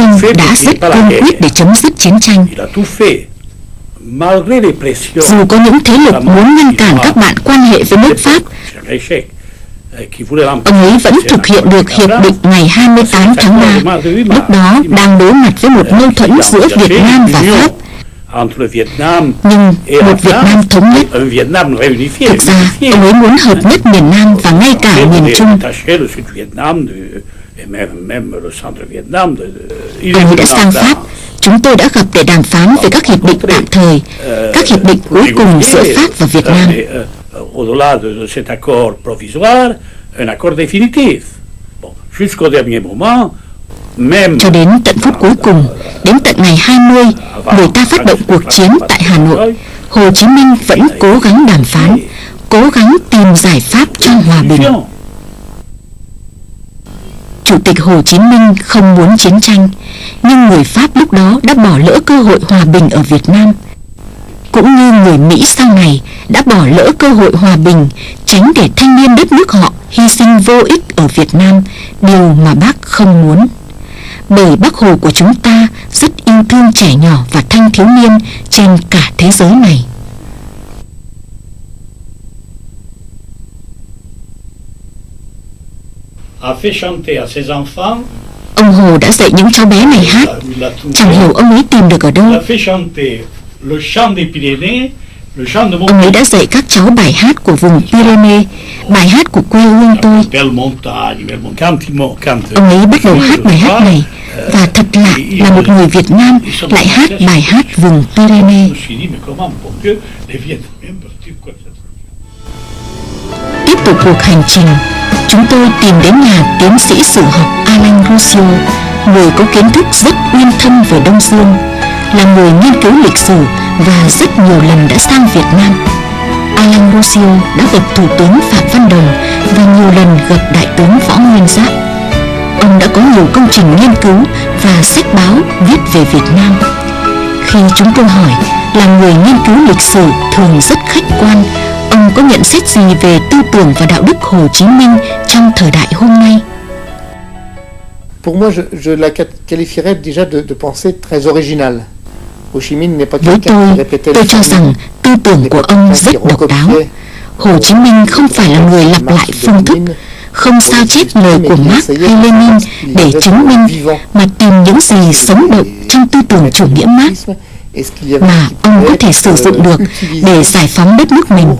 Minh đã rất cương quyết để chấm dứt chiến tranh. Dù có những thế lực muốn ngăn cản các bạn quan hệ với nước Pháp, ông ấy vẫn thực hiện được hiệp định ngày 28 tháng 3, lúc đó đang đối mặt với một mâu thuẫn giữa Việt Nam và Pháp. Nhưng một Việt Nam thống nhất. Thực ra, ông ấy muốn hợp nhất miền Nam và ngay cả miền Trung. Ông ấy đã sang Pháp. Chúng tôi đã gặp để đàm phán về các hiệp định tạm thời, các hiệp định cuối cùng giữa Pháp và Việt Nam. Au-delà de cet accord provisoire, un accord définitif. Bon, jusqu'au dernier moment, même cho đến tận phút cuối cùng, đến tận ngày 20, người ta phát động cuộc chiến tại Hà Nội, Hồ Chí Minh vẫn cố gắng đàm phán, cố gắng tìm giải pháp cho hòa bình. Chủ tịch Hồ Chí Minh không muốn chiến tranh, nhưng người Pháp lúc đó đã bỏ lỡ cơ hội hòa bình ở Việt Nam. Cũng như người Mỹ sau này đã bỏ lỡ cơ hội hòa bình, tránh để thanh niên đất nước họ hy sinh vô ích ở Việt Nam, điều mà bác không muốn. Bởi Bác Hồ của chúng ta rất yêu thương trẻ nhỏ và thanh thiếu niên trên cả thế giới này. Ông Hồ đã dạy những cháu bé này hát, chẳng hiểu ông ấy tìm được ở đâu. Ông ấy đã dạy các cháu bài hát của vùng Pyrénées, bài hát của quê hương tôi. Ông ấy bắt đầu hát bài hát này, và thật lạ là một người Việt Nam lại hát bài hát vùng Pyrénées. Tiếp tục cuộc hành trình, chúng tôi tìm đến nhà tiến sĩ sử học Alain Roussio, người có kiến thức rất uyên thâm về Đông Dương, là người nghiên cứu lịch sử và rất nhiều lần đã sang Việt Nam. Alain Roussio đã gặp Thủ tướng Phạm Văn Đồng và nhiều lần gặp Đại tướng Võ Nguyên Giáp. Ông đã có nhiều công trình nghiên cứu và sách báo viết về Việt Nam. Khi chúng tôi hỏi, là người nghiên cứu lịch sử thường rất khách quan, ông có nhận xét gì về tư tưởng và đạo đức Hồ Chí Minh trong thời đại hôm nay? Pour moi, je la qualifierais déjà de pensée très originale. Với tôi cho rằng tư tưởng của ông rất độc đáo. Hồ Chí Minh không phải là người lặp lại phương thức, không sao chép lời của Marx hay Lenin để chứng minh, mà tìm những gì sống động trong tư tưởng chủ nghĩa Marx mà ông có thể sử dụng được để giải phóng đất nước mình.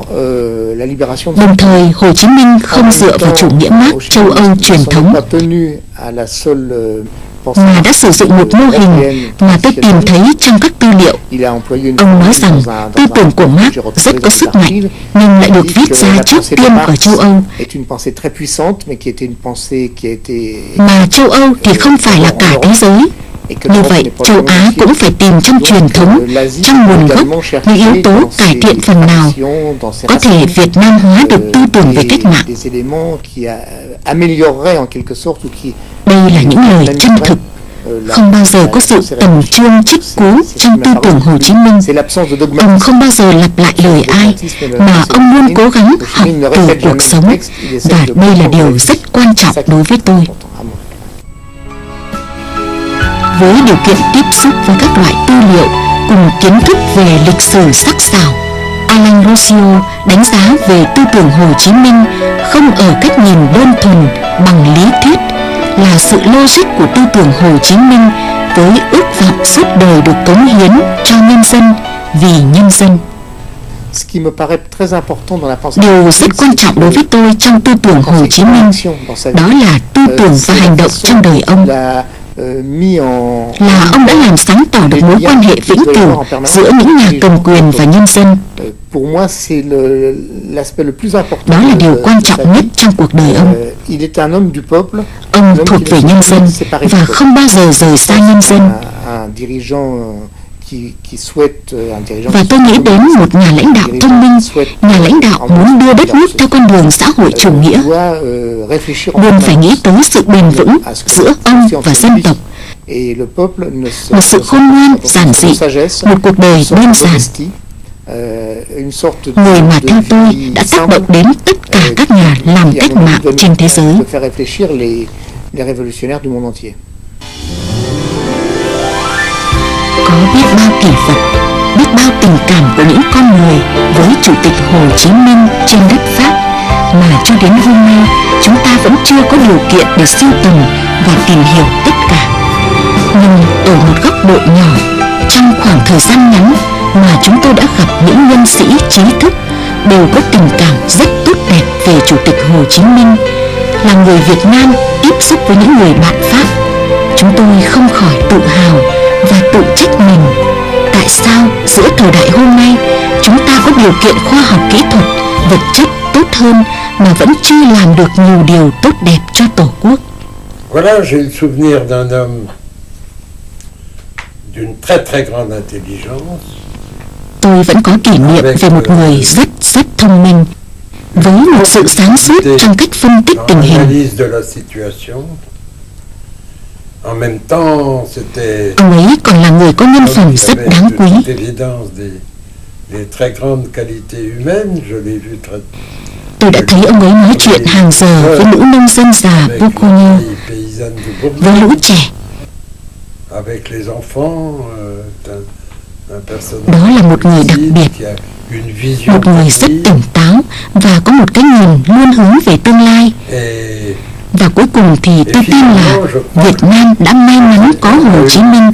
Đồng thời, Hồ Chí Minh không dựa vào chủ nghĩa Marx châu Âu truyền thống, mà đã sử dụng một mô hình mà tôi tìm thấy trong các tư liệu. Ông nói rằng tư tưởng của Marx rất có sức mạnh, nhưng lại được viết ra trước tiên ở châu Âu. Mà châu Âu thì không phải là cả thế giới. Như vậy, châu Á cũng phải tìm trong truyền thống, trong nguồn gốc, những yếu tố cải thiện phần nào có thể Việt Nam hóa được tư tưởng về cách mạng. Đây là những lời chân thực, không bao giờ có sự tầm chương trích cú trong tư tưởng Hồ Chí Minh. Ông không bao giờ lặp lại lời ai, mà ông luôn cố gắng học từ cuộc sống, và đây là điều rất quan trọng đối với tôi. Với điều kiện tiếp xúc với các loại tư liệu cùng kiến thức về lịch sử sắc sảo, Alain Roussio đánh giá về tư tưởng Hồ Chí Minh không ở cách nhìn đơn thuần bằng lý thuyết, là sự logic của tư tưởng Hồ Chí Minh với ước vọng suốt đời được cống hiến cho nhân dân, vì nhân dân. Điều rất quan trọng đối với tôi trong tư tưởng Hồ Chí Minh đó là tư tưởng và hành động trong đời ông. Là ông đã làm sáng tỏ được mối quan hệ vĩnh cửu giữa những nhà cầm quyền và nhân dân. Đó là điều quan trọng nhất trong cuộc đời ông. Ông thuộc về nhân dân và không bao giờ rời xa nhân dân. Và tôi nghĩ đến một nhà lãnh đạo thông minh, nhà lãnh đạo muốn đưa đất nước theo con đường xã hội chủ nghĩa, luôn phải nghĩ tới sự bền vững giữa ông và dân tộc, một sự khôn ngoan giản dị, một cuộc đời đơn giản. Người mà theo tôi đã tác động đến tất cả các nhà làm cách mạng trên thế giới. kỷ vật, biết bao tình cảm của những con người với Chủ tịch Hồ Chí Minh trên đất Pháp mà cho đến hôm nay chúng ta vẫn chưa có điều kiện để sưu tầm và tìm hiểu tất cả. Nhưng ở một góc độ nhỏ, trong khoảng thời gian ngắn mà chúng tôi đã gặp những nhân sĩ trí thức đều có tình cảm rất tốt đẹp về Chủ tịch Hồ Chí Minh. Là người Việt Nam tiếp xúc với những người bạn Pháp, chúng tôi không khỏi tự hào và tự trách mình. Tại sao giữa thời đại hôm nay chúng ta có điều kiện khoa học kỹ thuật, vật chất tốt hơn mà vẫn chưa làm được nhiều điều tốt đẹp cho Tổ quốc? Voilà, j'ai le souvenir d'un homme d'une très très grande intelligence. Tôi vẫn có kỷ niệm về một người rất thông minh, với một sự sáng suốt trong cách phân tích tình hình. Ông ấy còn là người có nhân phẩm rất đáng quý. Tôi đã thấy ông ấy nói chuyện hàng giờ với nữ nông dân già Bourgogne, với lũ trẻ. Đó là một người đặc biệt, một người rất tỉnh táo và có một cái nhìn luôn hướng về tương lai. Và cuối cùng thì tôi tin là Việt Nam đã may mắn có Hồ Chí Minh.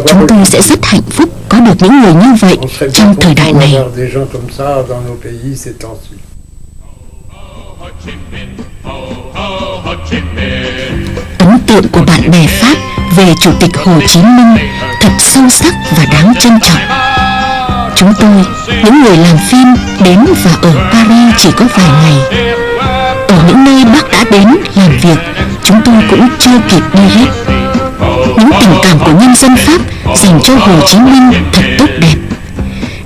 Chúng tôi sẽ rất hạnh phúc có được những người như vậy trong thời đại này. Ấn tượng của bạn bè Pháp về Chủ tịch Hồ Chí Minh thật sâu sắc và đáng trân trọng. Chúng tôi, những người làm phim, đến và ở Paris chỉ có vài ngày. Ở những nơi Bác đã đến làm việc, chúng tôi cũng chưa kịp đi hết. Những tình cảm của nhân dân Pháp dành cho Hồ Chí Minh thật tốt đẹp,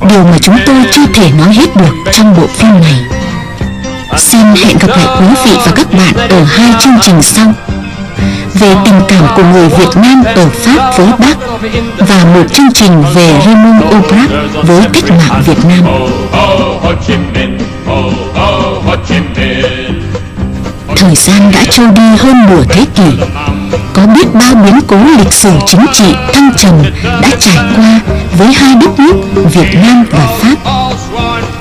điều mà chúng tôi chưa thể nói hết được trong bộ phim này. Xin hẹn gặp lại quý vị và các bạn ở 2 chương trình sau về tình cảm của người Việt Nam ở Pháp với Bác và một chương trình về Raymond Aubrac với cách mạng Việt Nam. Thời gian đã trôi đi hơn nửa thế kỷ, có biết bao biến cố lịch sử chính trị thăng trầm đã trải qua với hai đất nước Việt Nam và Pháp.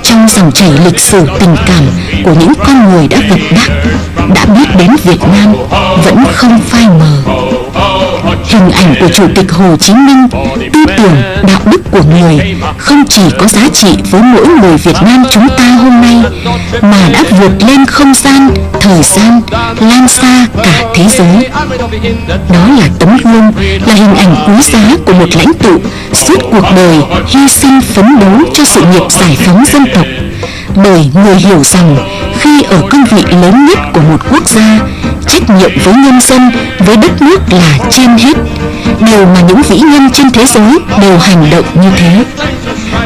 Trong dòng chảy lịch sử tình cảm của những con người đã gặp Bác, đã biết đến Việt Nam vẫn không phai mờ. Hình ảnh của Chủ tịch Hồ Chí Minh, tư tưởng, đạo đức của người không chỉ có giá trị với mỗi người Việt Nam chúng ta hôm nay, mà đã vượt lên không gian, thời gian, lan xa cả thế giới. Đó là tấm gương, là hình ảnh quý giá của một lãnh tụ suốt cuộc đời hy sinh phấn đấu cho sự nghiệp giải phóng dân tộc. Bởi người hiểu rằng khi ở cương vị lớn nhất của một quốc gia, trách nhiệm với nhân dân, với đất nước là trên hết. Điều mà những vĩ nhân trên thế giới đều hành động như thế.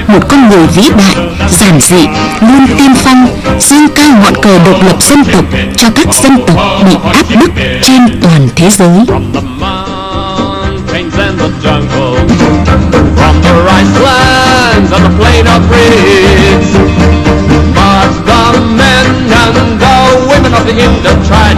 Một con người vĩ đại, giản dị, luôn tiên phong, dương cao ngọn cờ độc lập dân tộc cho các dân tộc bị áp bức trên toàn thế giới. Of the Indo-Triad